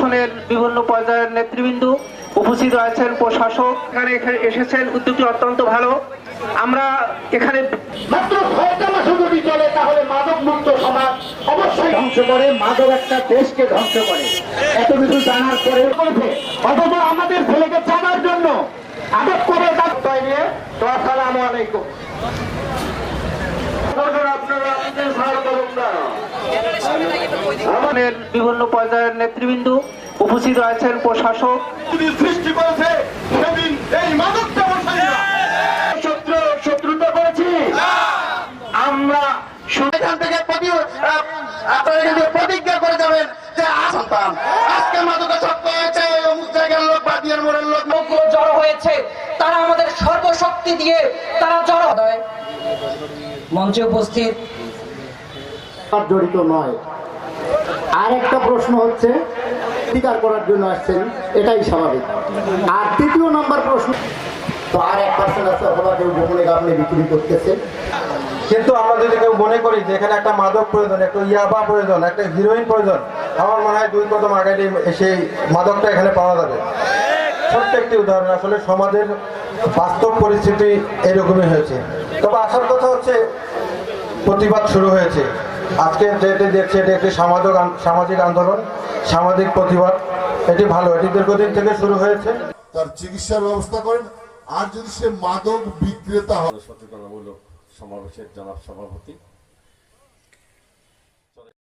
প্রশাসনের বিভিন্ন পর্যায়ের নেতৃবৃন্দ উপস্থিত আছেন, প্রশাসক এখানে এসেছেন। উদ্যোগটি অত্যন্ত ভালো। আমরা এখানে মাত্র 6টা মাস যদি চলে তাহলে মাদক মুক্ত সমাজ অবশ্যই ধ্বংস করে, মাদক একটা দেশকে ধ্বংস করে। এত কিছু জানার পরে অথচ আমাদের ছেলেকে জানার জন্য আটক করে তাই নিয়ে। তো আসসালামু আলাইকুম। আমাদের বিভিন্ন পর্যায়ের নেতৃবৃন্দ উপস্থিত আছেন, প্রশাসক সৃষ্টি করেছে সেদিন এই মাদক ব্যবসায়ীরা শত্রুতা করেছি আমরা। এখান থেকে আপনারা কিন্তু প্রতিজ্ঞা করে যাবেন যে সন্তান আজকে মাদকাসক্ত হয়েছে, অমুক জায়গার লোক বা দিয়ার মোড়ের লোক জড়ো হয়েছে, তারা আমাদের সর্বশক্তি দিয়ে তারা জড়ো হয়। মঞ্চে উপস্থিত জড়িত নয়। আর একটা প্রশ্ন হচ্ছে স্বীকার করার জন্য আসছেন, এটাই স্বাভাবিক। আর তৃতীয় নম্বর প্রশ্ন, তো আর 1% আছে অথবা কেউ গোপনে গাবলে বিক্রি করতেছে। কিন্তু আমরা যদি কেউ মনে করি যে এখানে একটা মাদক প্রয়োজন, একটা ইয়াবা প্রয়োজন, একটা হিরোইন প্রয়োজন, আমার মনে হয় 2 কদম আগে সেই মাদকটা এখানে পাওয়া যাবে। ছোট্ট একটি উদাহরণ, আসলে সমাজের বাস্তব পরিস্থিতি এরকমই হয়েছে। তবে আসার কথা হচ্ছে প্রতিবাদ শুরু হয়েছে। আজকে যেটি দেখছে এটি একটি সামাজিক আন্দোলন, সামাজিক প্রতিবাদ। এটি ভালো, এটি দীর্ঘদিন থেকে শুরু হয়েছে। তার চিকিৎসার ব্যবস্থা করেন। আর যদি সে মাদক বিক্রেতা হয়, সচেতনামূলক সমাবেশের জনাব সভাপতি